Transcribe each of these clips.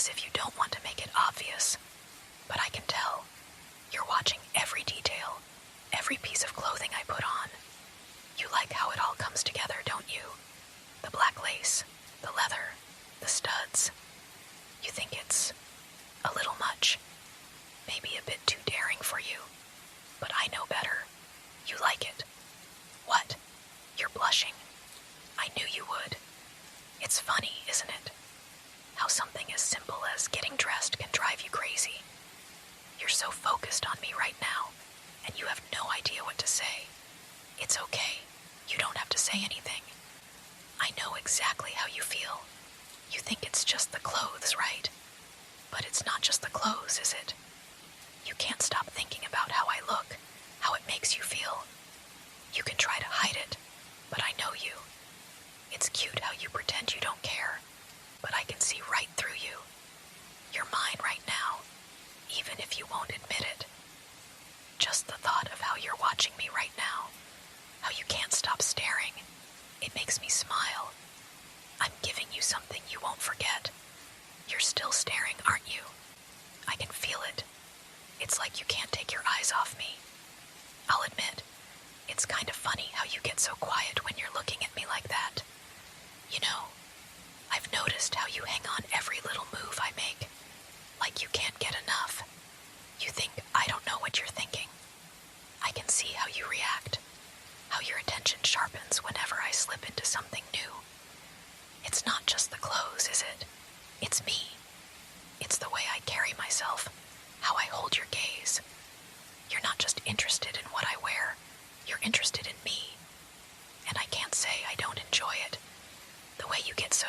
as if you don't want to make it obvious, but I can tell. You're watching every detail, every piece of clothing I put on. You like how it all comes together, don't you? The black lace, the leather, the studs. You think it's a little much, maybe a bit too daring for you, but I know better. You like it. What? You're blushing. I knew you would. It's funny, isn't it? How something as simple as getting dressed can drive you crazy. You're so focused on me right now, and you have no idea what to say. It's okay. You don't have to say anything. I know exactly how you feel. You think it's just the clothes, right? But it's not just the clothes, is it? You can't stop thinking about how I look, how it makes you feel. You can try to hide it, but I know you. It's cute how you pretend you don't care, but I can see right through you. You're mine right now, even if you won't admit it. Just the thought of how you're watching me right now, how you can't stop staring, it makes me smile. I'm giving you something you won't forget. You're still staring, aren't you? I can feel it. It's like you can't take your eyes off me. I'll admit, it's kind of funny how you get so quiet when you're looking at me like that. You know, I've noticed how you hang on every little move I make, like you can't get enough. You think I don't know what you're thinking. I can see how you react, how your attention sharpens whenever I slip into something new. It's not just the clothes, is it? It's me. It's the way I carry myself, how I hold your gaze. You're not just interested in what I wear, you're interested in me. And I can't say I don't enjoy it. The way you get so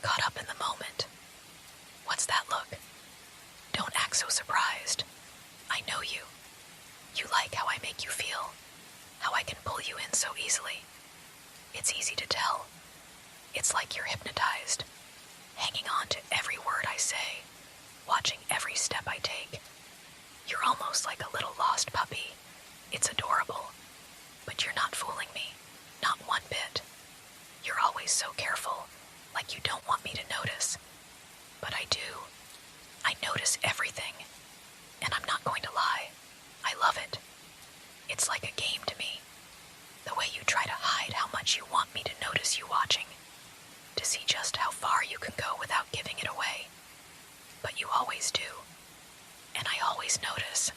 caught up in the moment. What's that look? Don't act so surprised. I know you. You like how I make you feel, how I can pull you in so easily. It's easy to tell. It's like you're hypnotized, hanging on to every word I say, watching every step I take. You're almost like a little lost puppy. It's adorable, but you're not fooling me, not one bit. You're always so careful, like you don't want me to notice. But I do. I notice everything, and I'm not going to lie. I love it. It's like a game to me. The way you try to hide how much you want me to notice you watching, to see just how far you can go without giving it away. But you always do, and I always notice.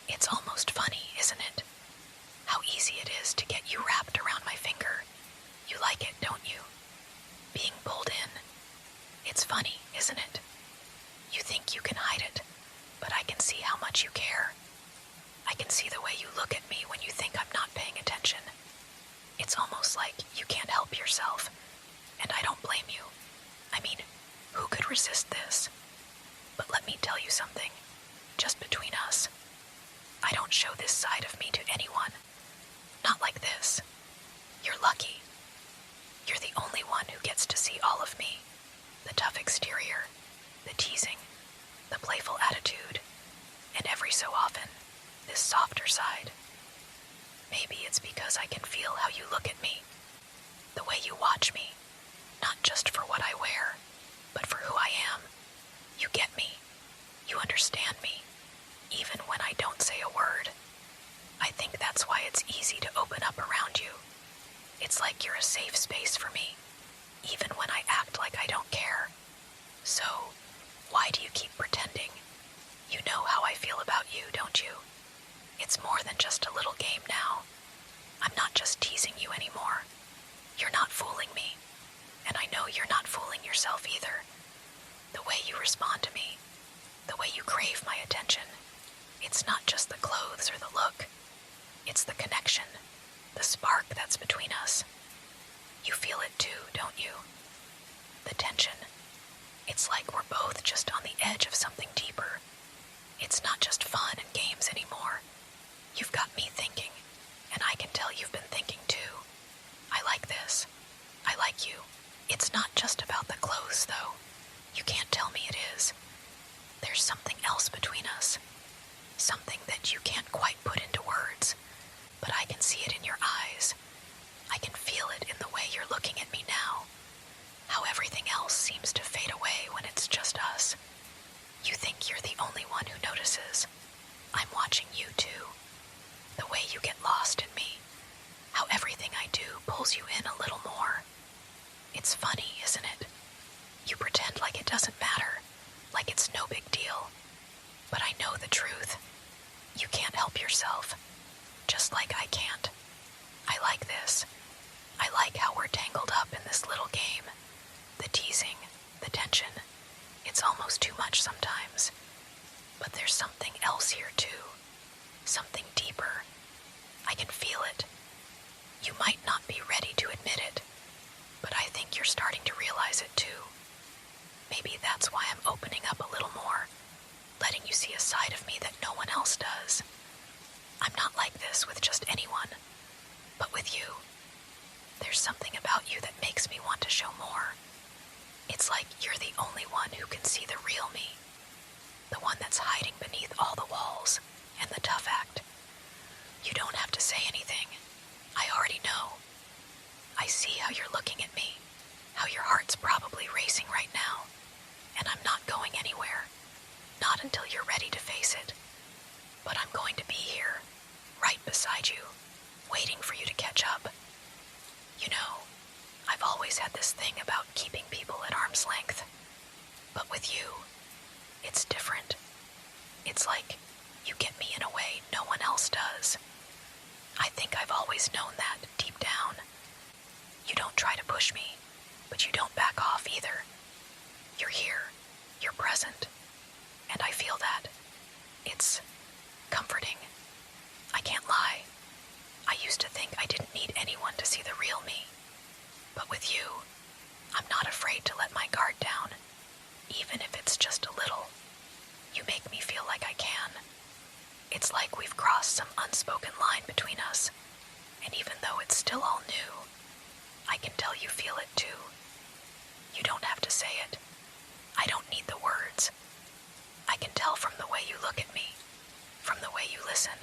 It's almost funny, isn't it? How easy it is to get you wrapped around my finger. You like it, don't you? Being pulled in. It's funny, isn't it? You think you can hide it, but I can see how much you care. I can see the way you look at me when you think I'm not paying attention. It's almost like you can't help yourself, and I don't blame you. I mean, who could resist this? But let me tell you something, just between us. I don't show this side of me to anyone. Not like this. You're lucky. You're the only one who gets to see all of me. The tough exterior, the teasing, the playful attitude, and every so often, this softer side. Maybe it's because I can feel how you look at me, the way you watch me, not just for what I wear, but for who I am. You get me. You understand me, even when I don't say a word. I think that's why it's easy to open up around you. It's like you're a safe space for me, even when I act like I don't care. So, why do you keep pretending? You know how I feel about you, don't you? It's more than just a little game now. I'm not just teasing you anymore. You're not fooling me, and I know you're not fooling yourself either. The way you respond to me, the way you crave my attention, it's not just the clothes or the look. It's the connection, the spark that's between us. You feel it too, don't you? The tension. It's like we're both just on the edge of something deeper. It's not just fun and games anymore. You've got me thinking, and I can tell you've been thinking too. I like this. I like you. It's not just about the clothes, though. You can't tell me it is. There's something else between us. Something that you can't quite put into words, but I can see it in your eyes. I can feel it in the way you're looking at me now. How everything else seems to fade away when it's just notices. I'm watching you too. The way you get lost in me. How everything I do pulls you in a little more. It's funny, isn't it? You pretend like it doesn't matter, like it's no big deal. But I know the truth. You can't help yourself, just like I can't. I like this. I like how we're tangled up in this little game. The teasing, the tension. It's almost too much sometimes. But there's something else here too. Something deeper. I can feel it. You might not be ready to admit it, but I think you're starting to realize it too. Maybe that's why I'm opening up a little more, letting you see a side of me that no one else does. I'm not like this with just anyone, but with you. There's something about you that makes me want to show more. It's like you're the only one who can see the real me, the one that's hiding beneath all the walls and the tough act. You don't have to say anything. I already know. I see how you're looking at me, how your heart's probably racing right now, and I'm not going anywhere. Not until you're ready to face it. But I'm going to be here, right beside you, waiting for you to catch up. You know, I've always had this thing about keeping people at arm's length. But with you, it's different. It's like you get me in a way no one else does. I think I've always known that deep down. You don't try to push me, but you don't back off either. You're here, you're present, and I feel that. It's comforting. I can't lie. I used to think I didn't need anyone to see the real me. But with you, I'm not afraid to let my guard down, even if it's just a little. You make me feel like I can. It's like we've crossed some unspoken line between us, and even though it's still all new, I can tell you feel it too. You don't have to say it. I don't need the words. I can tell from the way you look at me, from the way you listen.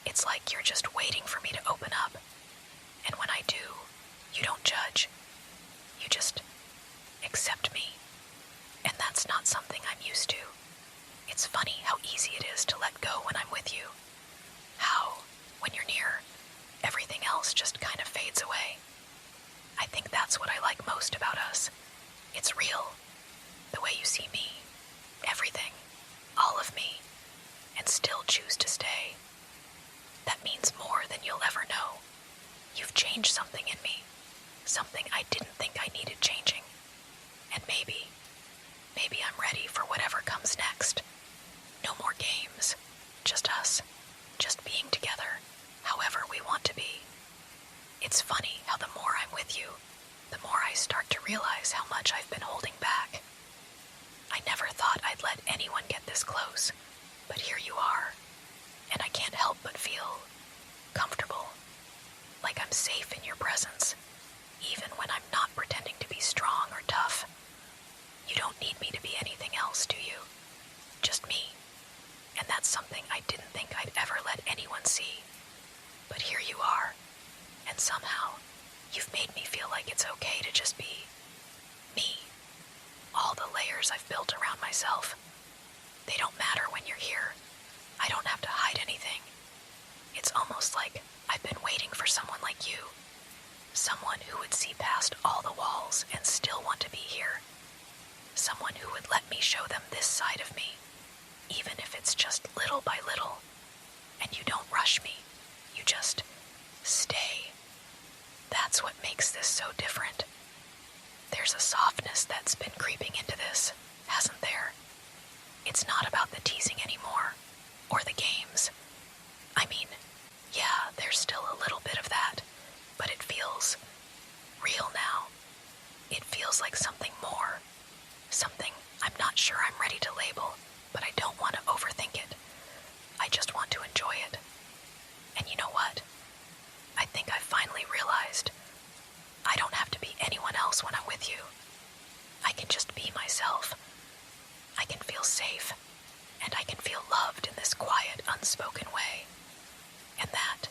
It's like you're just waiting for me to open up, and when I do, you don't judge. You just accept me, and that's not something I'm used to. It's funny how easy it is to let go when I'm with you. How, when you're near, everything else just kind of fades away. I think that's what I like most about us. It's real. The way you see me, everything, all of me, and still choose to stay. That means more than you'll ever know. You've changed something in me, something I didn't think I needed changing. And maybe I'm ready for whatever comes next. No more games, just us, just being together, however we want to be. It's funny how the more I'm with you, the more I start to realize how much I've been holding back. I never thought I'd let anyone get this close, but here you are, and I can't help but feel comfortable, like I'm safe in your presence, even when I'm not pretending to be strong or tough. You don't need me to be anything else, do you? Just me. And that's something I didn't think I'd ever let anyone see. But here you are, and somehow, you've made me feel like it's okay to just be me. All the layers I've built around myself, they don't matter when you're here. I don't have to hide anything. It's almost like I've been waiting for someone like you. Someone who would see past all the walls and still want to be here. Someone who would let me show them this side of me, even if it's just little by little. And you don't rush me. You just stay. That's what makes this so different. There's a softness that's been creeping into this, hasn't there? It's not about the teasing anymore, or the games. I mean, yeah, there's still a little bit of that, but it feels real now. It feels like something more. Something I'm not sure I'm ready to label, but I don't want to overthink it. I just want to enjoy it. And you know what? I think I finally realized I don't have to be anyone else when I'm with you. I can just be myself. I can feel safe, and I can feel loved in this quiet, unspoken way. And that